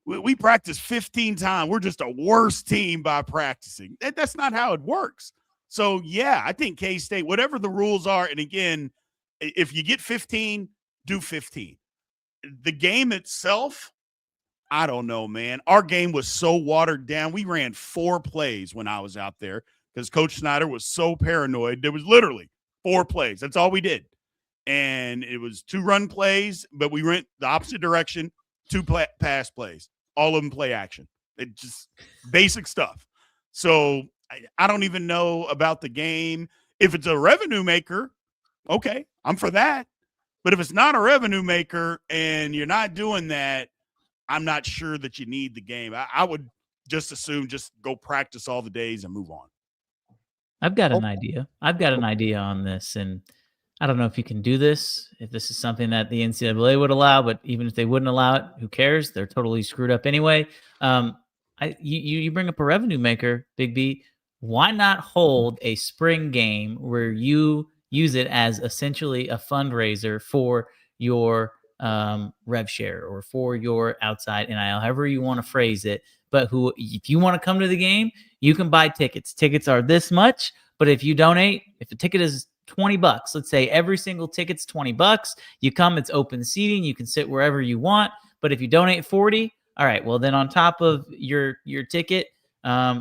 we practice 15 times. We're just a worse team by practicing. That's not how it works. So, yeah, I think K-State, whatever the rules are, and again, if you get 15, do 15. The game itself, I don't know, man. Our game was so watered down. We ran 4 plays when I was out there because Coach Snyder was so paranoid. There was literally 4 plays. That's all we did. And it was 2 run plays, but we went the opposite direction, 2 pass plays. All of them play action. It just basic stuff. So I don't even know about the game. If it's a revenue maker, okay, I'm for that. But if it's not a revenue maker and you're not doing that, I'm not sure that you need the game. I would just assume just go practice all the days and move on. I've got an idea. I've got an idea on this, and I don't know if you can do this, if this is something that the NCAA would allow, but even if they wouldn't allow it, who cares? They're totally screwed up anyway. You bring up a revenue maker, Big B. Why not hold a spring game where you use it as essentially a fundraiser for your rev share or for your outside NIL, however you want to phrase it, but if you want to come to the game, you can buy tickets. Tickets are this much, but if you donate, if a ticket is $20, let's say every single ticket's $20, you come, it's open seating, you can sit wherever you want. But if you donate 40, all right, well then on top of your ticket,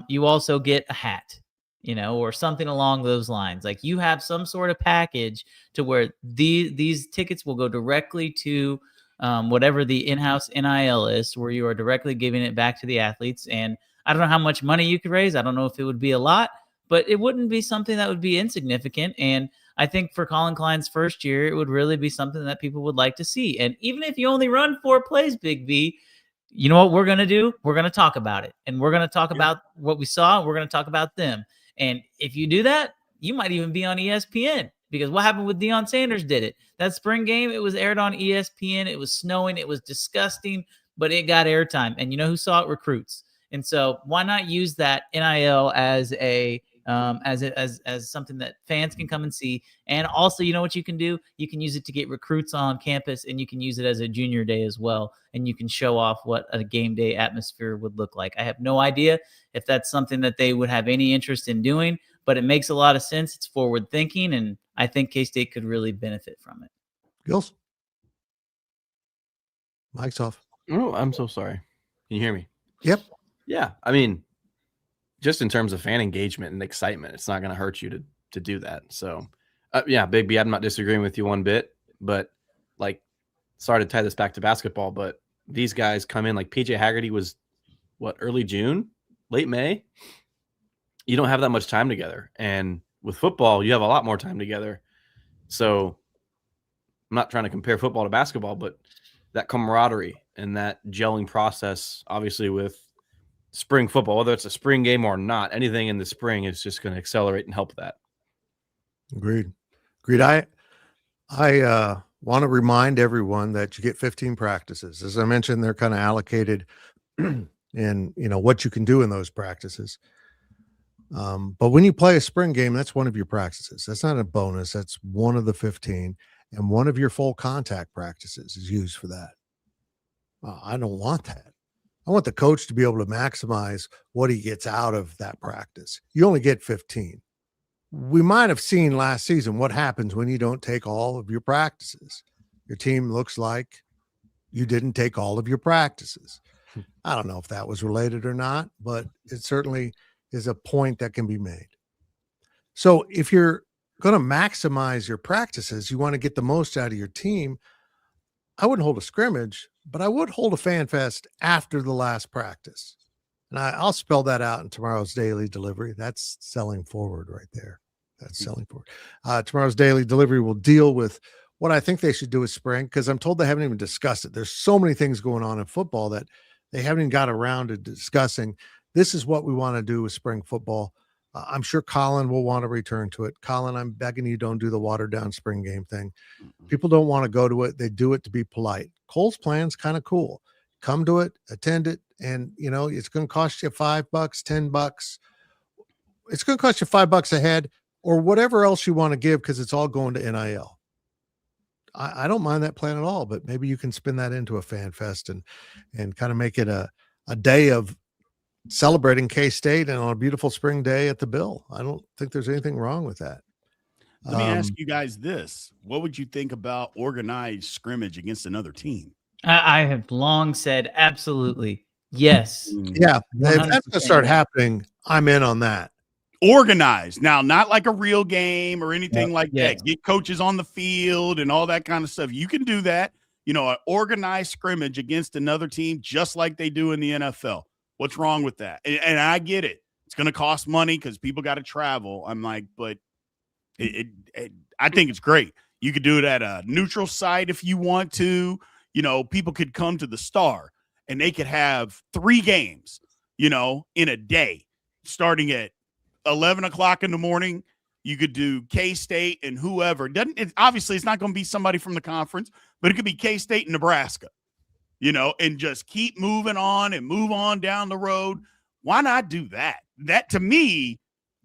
you also get a hat, or something along those lines. Like you have some sort of package to where these tickets will go directly to whatever the in-house NIL is, where you are directly giving it back to the athletes. And I don't know how much money you could raise. I don't know if it would be a lot, but it wouldn't be something that would be insignificant. And I think for Collin Klein's first year, it would really be something that people would like to see. And even if you only run 4 plays, Big B, you know what we're going to do? We're going to talk about it. And we're going to talk about what we saw. We're going to talk about them. And if you do that, you might even be on ESPN, because what happened with Deion Sanders did it. That spring game, it was aired on ESPN. It was snowing. It was disgusting, but it got airtime. And you know who saw it? Recruits. And so why not use that NIL as as something that fans can come and see? And also, you know what you can do? You can use it to get recruits on campus, and you can use it as a junior day as well. And you can show off what a game day atmosphere would look like. I have no idea if that's something that they would have any interest in doing, but it makes a lot of sense. It's forward thinking, and I think K-State could really benefit from it. Gills? Mic's off. Oh, I'm so sorry. Can you hear me? Yep. Yeah. I mean, just in terms of fan engagement and excitement, it's not going to hurt you to do that. So, yeah, Big B, I'm not disagreeing with you one bit, but like, sorry to tie this back to basketball, but these guys come in like PJ Haggerty was early June, late May. You don't have that much time together. And with football, you have a lot more time together. So I'm not trying to compare football to basketball, but that camaraderie and that gelling process, obviously with spring football, whether it's a spring game or not, anything in the spring is just going to accelerate and help that. Agreed. I want to remind everyone that you get 15 practices. As I mentioned, they're kind of allocated in, what you can do in those practices. But when you play a spring game, that's one of your practices. That's not a bonus. That's one of the 15. And one of your full contact practices is used for that. I don't want that. I want the coach to be able to maximize what he gets out of that practice. You only get 15. We might have seen last season what happens when you don't take all of your practices. Your team looks like you didn't take all of your practices. I don't know if that was related or not, but it certainly is a point that can be made. So if you're going to maximize your practices, you want to get the most out of your team, I wouldn't hold a scrimmage, but I would hold a fan fest after the last practice. And I'll spell that out in tomorrow's daily delivery. That's selling forward right there. That's selling forward. Tomorrow's daily delivery will deal with what I think they should do with spring, because I'm told they haven't even discussed it. There's so many things going on in football that they haven't even got around to discussing. This is what we want to do with spring football. I'm sure Collin will want to return to it. Collin, I'm begging you, don't do the watered down spring game thing. People don't want to go to it. They do it to be polite. Cole's plan's kind of cool. Come to it, attend it, and it's going to cost you $5, $10. It's going to cost you $5 a head, or whatever else you want to give, because it's all going to NIL. I don't mind that plan at all, but maybe you can spin that into a fan fest and kind of make it a day of celebrating K-State and on a beautiful spring day at the Bill. I don't think there's anything wrong with that. Let me ask you guys this. What would you think about organized scrimmage against another team? I have long said absolutely yes. Yeah, if that's going to start happening, I'm in on that. Organized. Now, not like a real game or anything like that. Get coaches on the field and all that kind of stuff. You can do that. An organized scrimmage against another team, just like they do in the NFL. What's wrong with that? And I get it. It's going to cost money because people got to travel. I'm like, but I think it's great. You could do it at a neutral site if you want to. People could come to the Star and they could have 3 games, in a day, starting at 11 o'clock in the morning. You could do K-State and whoever. Obviously, it's not going to be somebody from the conference, but it could be K-State and Nebraska. And just keep moving on and move on down the road. Why not do that? That, to me,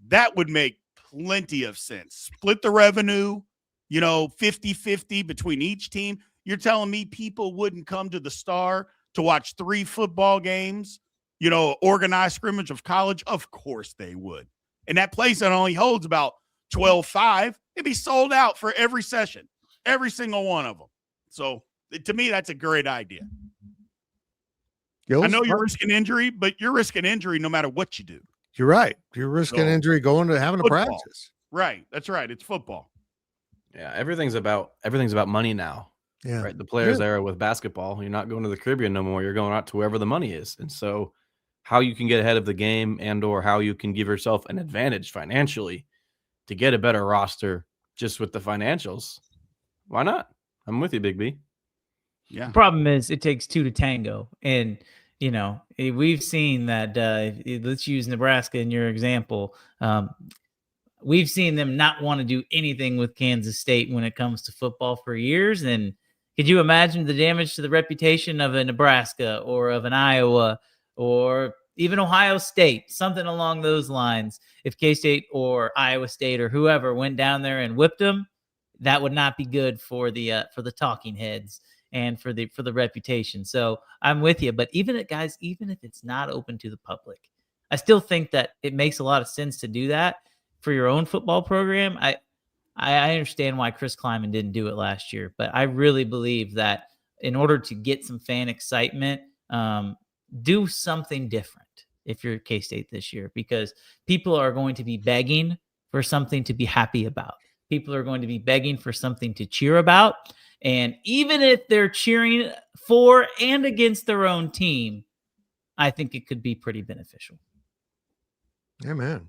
that would make plenty of sense. Split the revenue, 50-50 between each team. You're telling me people wouldn't come to the Star to watch 3 football games organized scrimmage of college? Of course they would. And that place that only holds about 12,500, it'd be sold out for every session, every single one of them. So to me, that's a great idea. I know you're risking injury, but you're risking injury no matter what you do. You're right. You're risking injury going to having a practice. Right. That's right. It's football. Yeah, everything's about money now. Yeah. Right. The players' era with basketball, you're not going to the Caribbean no more. You're going out to wherever the money is. And so how you can get ahead of the game and or how you can give yourself an advantage financially to get a better roster just with the financials, why not? I'm with you, Big B. Yeah. The problem is it takes two to tango. And, we've seen that, let's use Nebraska in your example. We've seen them not want to do anything with Kansas State when it comes to football for years. And could you imagine the damage to the reputation of a Nebraska or of an Iowa or even Ohio State, something along those lines? If K-State or Iowa State or whoever went down there and whipped them, that would not be good for the talking heads and for the reputation. So I'm with you. But even if it's not open to the public, I still think that it makes a lot of sense to do that for your own football program. I understand why Chris Kleiman didn't do it last year, but I really believe that in order to get some fan excitement, do something different if you're K-State this year, because people are going to be begging for something to be happy about. People are going to be begging for something to cheer about. And even if they're cheering for and against their own team, I think it could be pretty beneficial. Amen.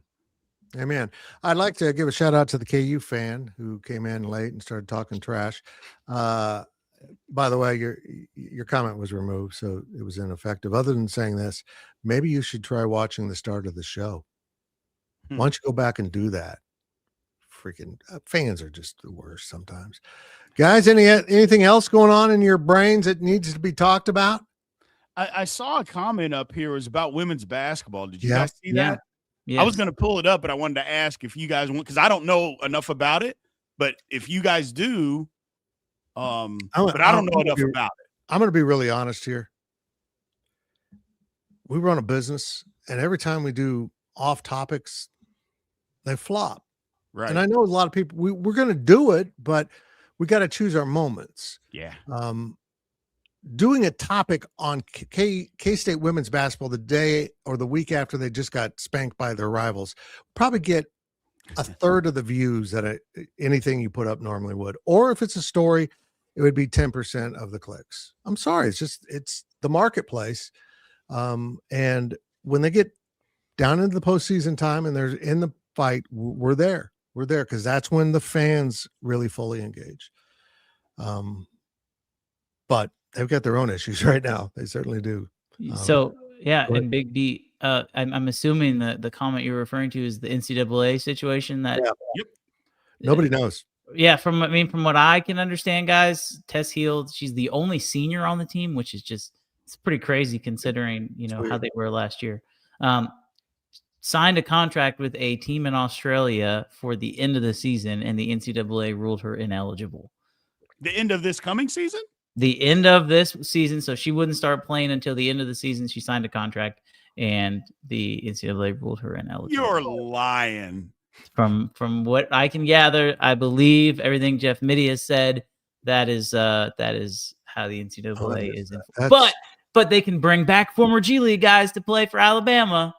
Amen. I'd like to give a shout out to the KU fan who came in late and started talking trash. By the way, your comment was removed, so it was ineffective. Other than saying this, maybe you should try watching the start of the show. Why don't you go back and do that? Freaking fans are just the worst sometimes. Guys, anything else going on in your brains that needs to be talked about? I saw a comment up here. It was about women's basketball. Did you guys see that? Yes. I was going to pull it up, but I wanted to ask if you guys want, because I don't know enough about it, but if you guys do, but I don't know enough about it. I'm going to be really honest here. We run a business, and every time we do off topics, they flop. Right. And I know a lot of people, we're going to do it, but we got to choose our moments. Yeah. Doing a topic on K-State women's basketball the day or the week after they just got spanked by their rivals, probably get a third of the views that anything you put up normally would. Or if it's a story, it would be 10% of the clicks. I'm sorry. It's the marketplace. And when they get down into the postseason time and they're in the fight, we're there. We're there because that's when the fans really fully engage. But they've got their own issues right now. They certainly do. And Big B, I'm assuming that the comment you're referring to is the NCAA situation that Yep. Nobody knows. Yeah, from what I can understand, guys, Tess Heald, she's the only senior on the team, which is it's pretty crazy considering, how they were last year. Signed a contract with a team in Australia for the end of the season, and the NCAA ruled her ineligible. The end of this coming season? The end of this season, so she wouldn't start playing until the end of the season. She signed a contract, and the NCAA ruled her ineligible. You're lying. From what I can gather, I believe everything Jeff Mitty has said. That is how the NCAA is. But they can bring back former G League guys to play for Alabama.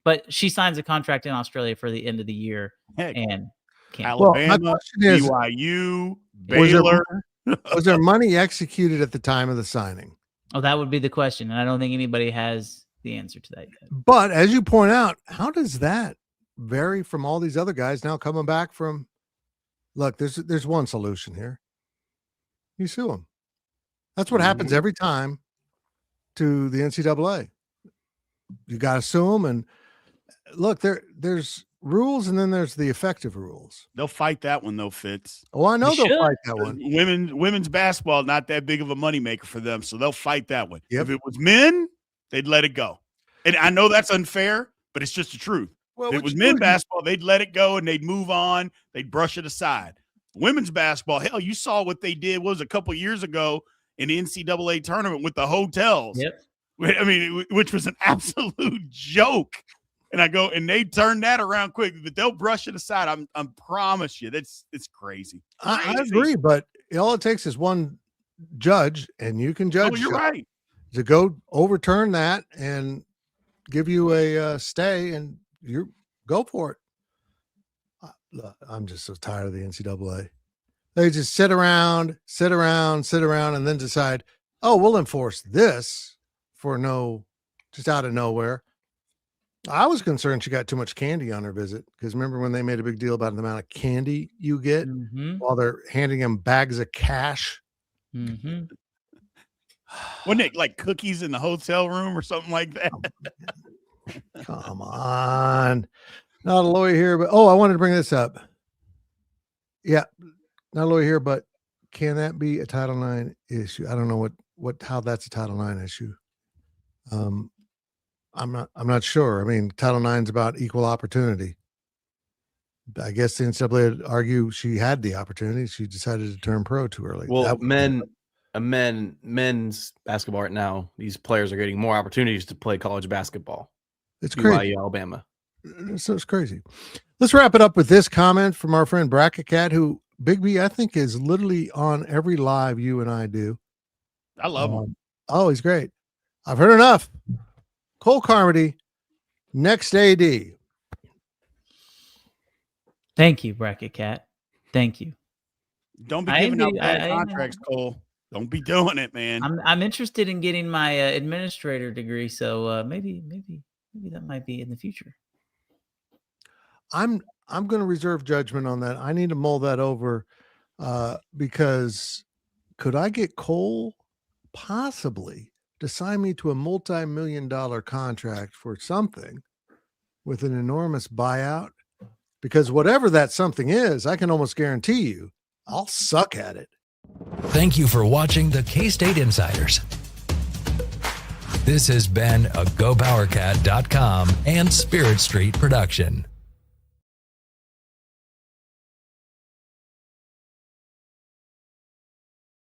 But she signs a contract in Australia for the end of the year, and can't. Alabama, my question is, BYU, Baylor. Was there money executed at the time of the signing? Oh, that would be the question, and I don't think anybody has the answer to that yet. But as you point out, how does that vary from all these other guys now coming back from? Look, there's one solution here. You sue them. That's what happens every time to the NCAA. You got to sue them, and look, there's rules, and then there's the effective rules. They'll fight that one, though, Fitz. Oh, I know they'll fight that one. Women's basketball, not that big of a moneymaker for them, so they'll fight that one. Yep. If it was men, they'd let it go. And I know that's unfair, but it's just the truth. Well, if it was men's basketball, they'd let it go and they'd move on. They'd brush it aside. Women's basketball, hell, you saw what they did a couple years ago in the NCAA tournament with the hotels. Yep. I mean, which was an absolute joke. And I go, and they turn that around quick, but they'll brush it aside. I promise you, it's crazy. I agree, but all it takes is one judge, and you can judge. Oh, you're right. To go overturn that and give you a stay, and you go for it. I'm just so tired of the NCAA. They just sit around, and then decide, oh, we'll enforce this for just out of nowhere. I was concerned she got too much candy on her visit, because remember when they made a big deal about the amount of candy you get while they're handing them bags of cash? Mm-hmm. Wasn't it like cookies in the hotel room or something like that? Come on. Not a lawyer here, but I wanted to bring this up. Yeah, not a lawyer here, but can that be a Title IX issue? I don't know how that's a Title IX issue. I'm not sure. I mean, Title IX is about equal opportunity. I guess the NCAA would argue she had the opportunity. She decided to turn pro too early. Well, men's basketball right now, these players are getting more opportunities to play college basketball. It's crazy. BYU, Alabama. So it's crazy. Let's wrap it up with this comment from our friend Bracket Cat, who Big B, I think, is literally on every live you and I do. I love him. Oh, he's great. I've heard enough. Cole Carmody, next AD. Thank you, Bracket Cat. Thank you. Don't be giving out bad contracts, Cole. Don't be doing it, man. I'm interested in getting my administrator degree, so maybe that might be in the future. I'm going to reserve judgment on that. I need to mull that over because could I get Cole possibly to sign me to a multi-million-dollar contract for something with an enormous buyout? Because whatever that something is, I can almost guarantee you I'll suck at it. Thank you for watching the K-State Insiders. This has been a GoPowercat.com and Spirit Street production.